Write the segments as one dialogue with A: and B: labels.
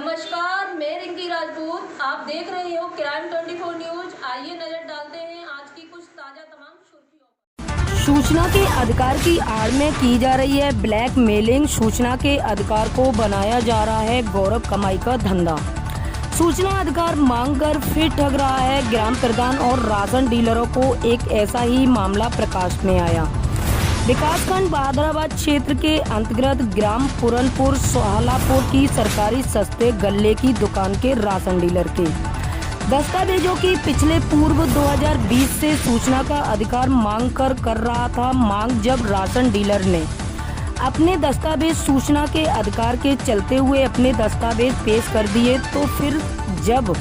A: नमस्कार, मैं रिंकी राजपूत। आप देख रहे हो क्राइम 24 न्यूज। आइए नजर डालते हैं आज की कुछ ताजा तमाम सुर्खियों।
B: सूचना के अधिकार की आड़ में की जा रही है ब्लैक मेलिंग। सूचना के अधिकार को बनाया जा रहा है गौरव कमाई का धंधा। सूचना अधिकार मांग कर फिर ठग रहा है ग्राम प्रधान और राशन डीलरों को। एक ऐसा ही मामला प्रकाश में आया। विकासखंड बहादुराबाद क्षेत्र के अंतर्गत ग्राम पूरनपुर सोहलापुर की सरकारी सस्ते गल्ले की दुकान के राशन डीलर के दस्तावेजों की पिछले पूर्व 2020 से सूचना का अधिकार मांग कर रहा था मांग। जब राशन डीलर ने अपने दस्तावेज सूचना के अधिकार के चलते हुए अपने दस्तावेज पेश कर दिए, तो फिर जब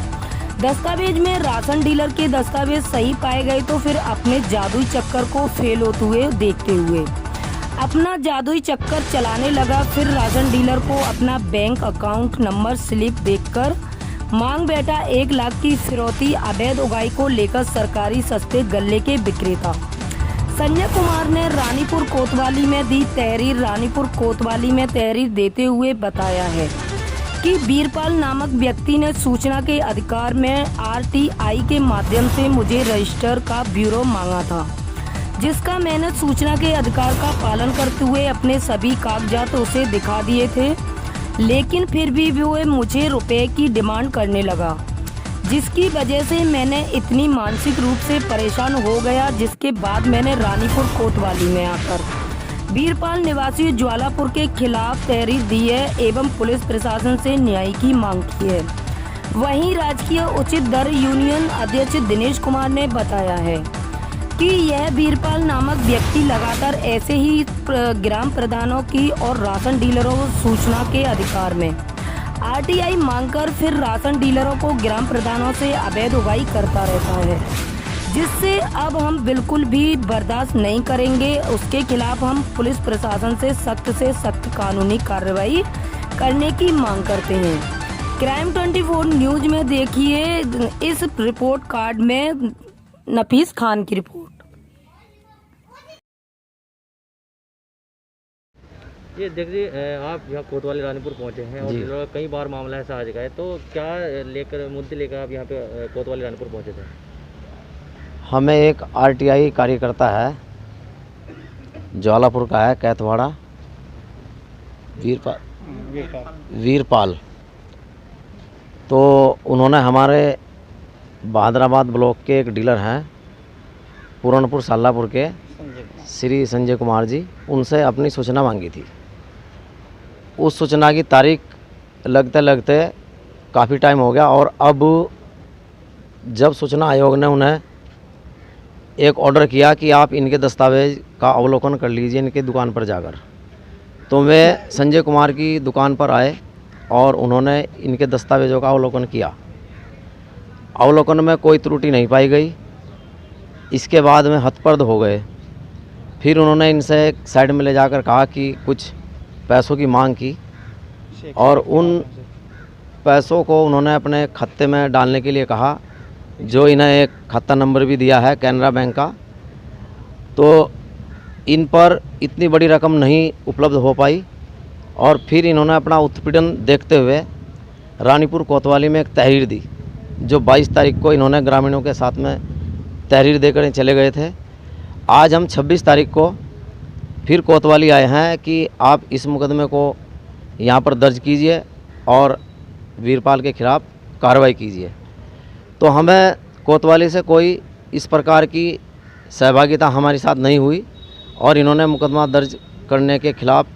B: दस्तावेज में राशन डीलर के दस्तावेज सही पाए गए, तो फिर अपने जादुई चक्कर को फेल होते हुए देखते हुए अपना जादुई चक्कर चलाने लगा। फिर राशन डीलर को अपना बैंक अकाउंट नंबर स्लिप देकर मांग बैठा 1 लाख की फिरौती। अवैध उगाई को लेकर सरकारी सस्ते गल्ले के विक्रेता संजय कुमार ने रानीपुर कोतवाली में दी तहरीर। रानीपुर कोतवाली में तहरीर देते हुए बताया है कि वीरपाल नामक व्यक्ति ने सूचना के अधिकार में RTI के माध्यम से मुझे रजिस्टर का ब्यूरो मांगा था, जिसका मैंने सूचना के अधिकार का पालन करते हुए अपने सभी कागजात उसे दिखा दिए थे। लेकिन फिर भी वो मुझे रुपए की डिमांड करने लगा, जिसकी वजह से मैंने इतनी मानसिक रूप से परेशान हो गया, जिसके बाद मैंने रानीपुर कोतवाली में आकर वीरपाल निवासी ज्वालापुर के खिलाफ तहरीर दी है एवं पुलिस प्रशासन से न्याय की मांग की है। वहीं राजकीय उचित दर यूनियन अध्यक्ष दिनेश कुमार ने बताया है कि यह वीरपाल नामक व्यक्ति लगातार ऐसे ही ग्राम प्रधानों की और राशन डीलरों को सूचना के अधिकार में RTI मांगकर फिर राशन डीलरों को ग्राम प्रधानों से अवैध उगाई करता रहता है, जिससे अब हम बिल्कुल भी बर्दाश्त नहीं करेंगे। उसके खिलाफ हम पुलिस प्रशासन से सख्त कानूनी कार्रवाई करने की मांग करते हैं। क्राइम 24 न्यूज में देखिए इस रिपोर्ट कार्ड में नफीस खान की रिपोर्ट।
C: ये देखिए, आप यहाँ कोतवाली रानीपुर पहुँचे हैं और कई बार मामला ऐसा आ गया है, तो क्या मुद्दे लेकर आप यहाँ पे कोतवाली रानीपुर पहुँचे थे?
D: हमें एक RTI कार्यकर्ता है, ज्वालापुर का है, कैथवाड़ा, वीरपाल। तो उन्होंने हमारे बहादुराबाद ब्लॉक के एक डीलर हैं पूरनपुर सालापुर के श्री संजय कुमार जी, उनसे अपनी सूचना मांगी थी। उस सूचना की तारीख लगते लगते काफ़ी टाइम हो गया और अब जब सूचना आयोग ने उन्हें एक ऑर्डर किया कि आप इनके दस्तावेज का अवलोकन कर लीजिए इनके दुकान पर जाकर, तो वे संजय कुमार की दुकान पर आए और उन्होंने इनके दस्तावेजों का अवलोकन किया। अवलोकन में कोई त्रुटि नहीं पाई गई। इसके बाद में हतप्रद हो गए। फिर उन्होंने इनसे एक साइड में ले जाकर कहा कि कुछ पैसों की मांग की और उन पैसों को उन्होंने अपने खाते में डालने के लिए कहा, जो इन्हें एक खाता नंबर भी दिया है कैनरा बैंक का। तो इन पर इतनी बड़ी रकम नहीं उपलब्ध हो पाई और फिर इन्होंने अपना उत्पीड़न देखते हुए रानीपुर कोतवाली में एक तहरीर दी, जो 22 तारीख को इन्होंने ग्रामीणों के साथ में तहरीर देकर चले गए थे। आज हम 26 तारीख को फिर कोतवाली आए हैं कि आप इस मुकदमे को यहाँ पर दर्ज कीजिए और वीरपाल के खिलाफ कार्रवाई कीजिए। तो हमें कोतवाली से कोई इस प्रकार की सहभागिता हमारे साथ नहीं हुई और इन्होंने मुकदमा दर्ज करने के खिलाफ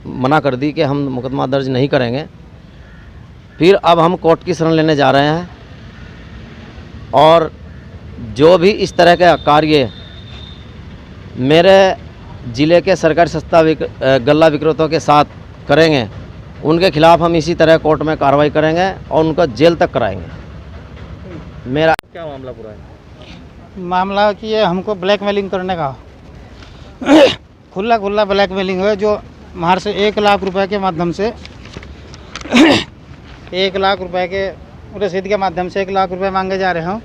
D: मना कर दी कि हम मुकदमा दर्ज नहीं करेंगे। फिर अब हम कोर्ट की शरण लेने जा रहे हैं और जो भी इस तरह के कार्य मेरे ज़िले के सरकारी सस्ता गल्ला विक्रेताओं के साथ करेंगे, उनके खिलाफ हम इसी तरह कोर्ट में कार्रवाई करेंगे और उनका जेल तक कराएंगे। मेरा
C: क्या मामला पूरा है?
E: मामला कि ये हमको ब्लैकमेलिंग करने का खुला ब्लैकमेलिंग है, जो बाहर से 1 लाख रुपए के माध्यम से 1 लाख रुपए के रसीद के माध्यम से 1 लाख रुपए मांगे जा रहे हों।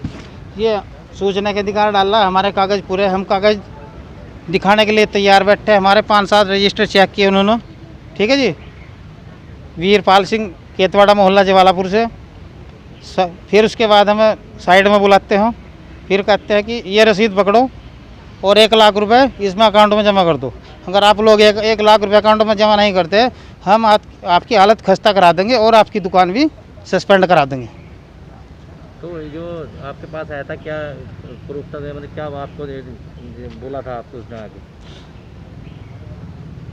E: ये सूचना के अधिकार डाल रहा है। हमारे कागज़ पूरे, हम कागज़ दिखाने के लिए तैयार बैठे। हमारे 5-7 रजिस्टर चेक किए उन्होंने, ठीक है जी। वीरपाल सिंह केतवाड़ा मोहल्ला जवालापुर से। फिर उसके बाद हमें साइड में बुलाते हैं, फिर कहते हैं कि ये रसीद पकड़ो और 1 लाख रुपए इसमें अकाउंट में जमा कर दो। अगर आप लोग 1 लाख रुपए अकाउंट में जमा नहीं करते, हम आपकी हालत खस्ता करा देंगे और आपकी दुकान भी सस्पेंड करा देंगे।
C: तो जो आपके पास आया था, क्या प्रूफ था, मतलब क्या आपको बोला था आपको उसने आके?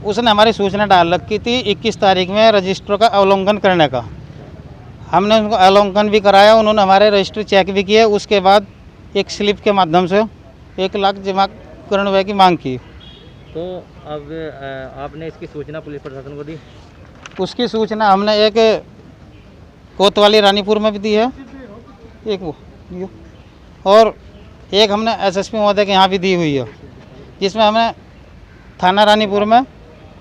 E: उसने हमारी सूचना डाल रखी थी 21 तारीख में रजिस्टर का अवलोकन करने का। हमने उनको अवलोकन भी कराया, उन्होंने हमारे रजिस्टर चेक भी किए। उसके बाद एक स्लिप के माध्यम से 1 लाख जमा करने की मांग की।
C: तो अब आपने इसकी सूचना पुलिस प्रशासन को दी?
E: उसकी सूचना हमने एक कोतवाली रानीपुर में भी दी है, एक वो और एक हमने एसएसपी महोदय के यहाँ भी दी हुई है, जिसमें हमने थाना रानीपुर में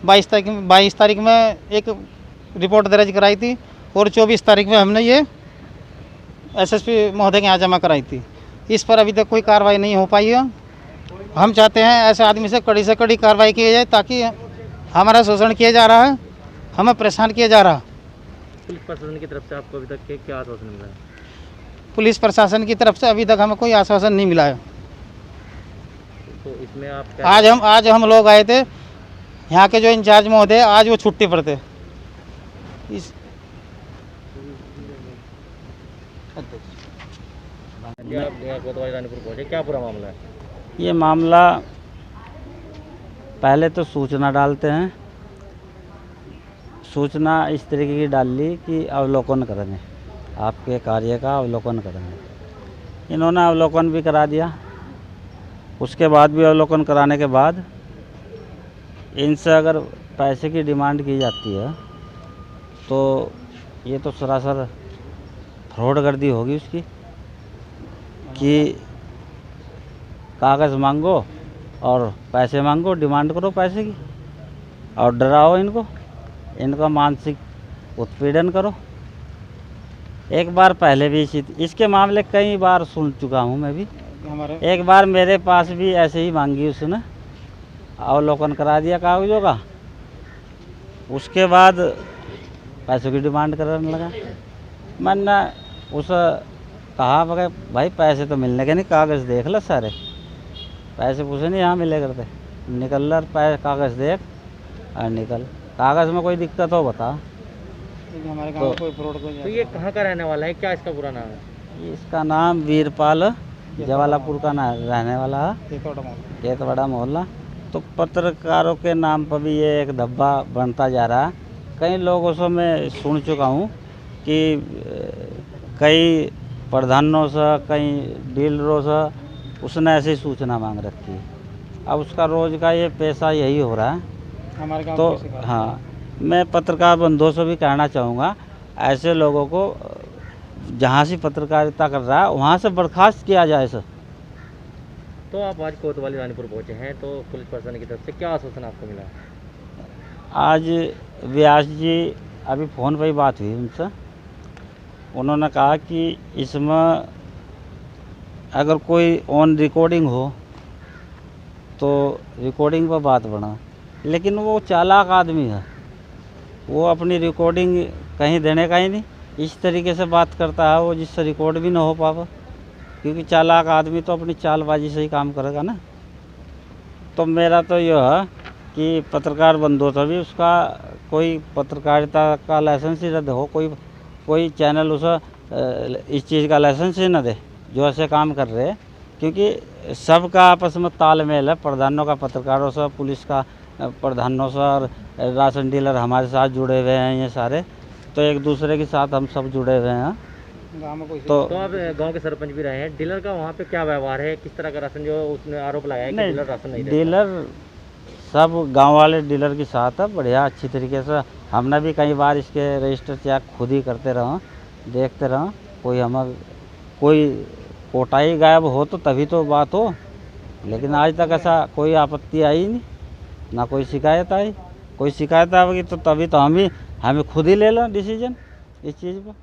E: 22 तारीख में एक रिपोर्ट दर्ज कराई थी और 24 तारीख में हमने ये एसएसपी महोदय के यहाँ जमा कराई थी। इस पर अभी तक कोई कार्रवाई नहीं हो पाई है। हम चाहते हैं ऐसे आदमी से कड़ी कार्रवाई की जाए, ताकि हमारा शोषण किया जा रहा है, हमें परेशान किया जा रहा है।
C: पुलिस प्रशासन की तरफ से आपको अभी तक क्या आश्वासन मिला है?
E: पुलिस प्रशासन की तरफ से अभी तक हमें कोई आश्वासन नहीं मिला है।
C: तो इसमें आप
E: आज हम लोग आए थे, यहाँ के जो इंचार्ज महोदय आज वो छुट्टी पर थे।
C: आप कोतवाली रानीपुर पहुँचे, क्या पूरा मामला है?
F: ये मामला पहले तो सूचना डालते हैं, सूचना इस तरीके की डाल ली कि अवलोकन करेंगे, आपके कार्य का अवलोकन करेंगे। इन्होंने अवलोकन भी करा दिया। उसके बाद भी अवलोकन कराने के बाद इनसे अगर पैसे की डिमांड की जाती है तो ये तो सरासर फ्रॉडगर्दी होगी उसकी, कि कागज़ मांगो और पैसे मांगो, डिमांड करो पैसे की और डराओ इनका मानसिक उत्पीड़न करो। एक बार पहले भी इसके मामले कई बार सुन चुका हूँ मैं भी। एक बार मेरे पास भी ऐसे ही मांगी उसने, अवलोकन करा दिया कागज़ों का, उसके बाद पैसों की डिमांड करने लगा। मैंने उसे कहा भाई पैसे तो मिलने के नहीं, कागज़ देख लो सारे, पैसे पूछे नहीं यहाँ मिले करते, निकल रहा कागज़ देख और निकल, कागज़ में कोई दिक्कत हो बता।
E: हमारे गांव में कोई फ्रॉड को
C: तो ये कहाँ का रहने वाला है, क्या इसका पूरा नाम है?
F: इसका नाम वीरपाल, जवालापुर का रहने वाला है, केतवाड़ा मोहल्ला। तो पत्रकारों के नाम पर भी ये एक धब्बा बनता जा रहा है। कई लोगों से मैं सुन चुका हूँ कि कई प्रधानों से, कई डीलरों से उसने ऐसी सूचना मांग रखी है। अब उसका रोज़ का ये पैसा यही हो रहा है
E: हमारे गांव
F: तो हाँ, मैं पत्रकार बंधुओं से भी कहना चाहूँगा, ऐसे लोगों को जहाँ से पत्रकारिता कर रहा है वहाँ से बर्खास्त किया जाए सर।
C: तो आप आज कोतवाली रानीपुर पहुँचे हैं, तो पुलिस प्रशासन की तरफ से क्या आश्वासन आपको मिला?
F: आज व्यास जी अभी फ़ोन पर ही बात हुई उनसे, उन्होंने कहा कि इसमें अगर कोई ऑन रिकॉर्डिंग हो तो रिकॉर्डिंग पर बात बढ़ा, लेकिन वो चालाक आदमी है, वो अपनी रिकॉर्डिंग कहीं देने का ही नहीं, इस तरीके से बात करता है वो जिससे रिकॉर्ड भी ना हो पावे, क्योंकि चालाक आदमी तो अपनी चालबाजी से ही काम करेगा ना। तो मेरा तो यह है कि पत्रकार बंधुओं से भी उसका कोई पत्रकारिता का लाइसेंस ही रद्द हो, कोई चैनल उसे इस चीज़ का लाइसेंस ही न दे जो ऐसे काम कर रहे हैं, क्योंकि सबका आपस में तालमेल है, प्रधानों का पत्रकारों से, पुलिस का प्रधानों से, और राशन डीलर हमारे साथ जुड़े हुए हैं ये सारे, तो एक दूसरे के साथ हम सब जुड़े हुए हैं।
C: तो आप गांव के सरपंच भी रहे हैं, डीलर का वहाँ पे क्या व्यवहार है, किस तरह का राशन, जो उसने आरोप लगाया कि डीलर राशन नहीं देता?
F: डीलर सब गांव वाले डीलर के साथ है, बढ़िया अच्छी तरीके से। हमने भी कई बार इसके रजिस्टर चेक खुद ही करते रहो, देखते रहो, कोई कोटाई गायब हो तो तभी तो बात हो, लेकिन आज तक ऐसा कोई आपत्ति आई नहीं, ना कोई शिकायत आई। कोई शिकायत आएगी तो तभी तो हमें खुद ही ले लो डिसीजन इस चीज़ पर।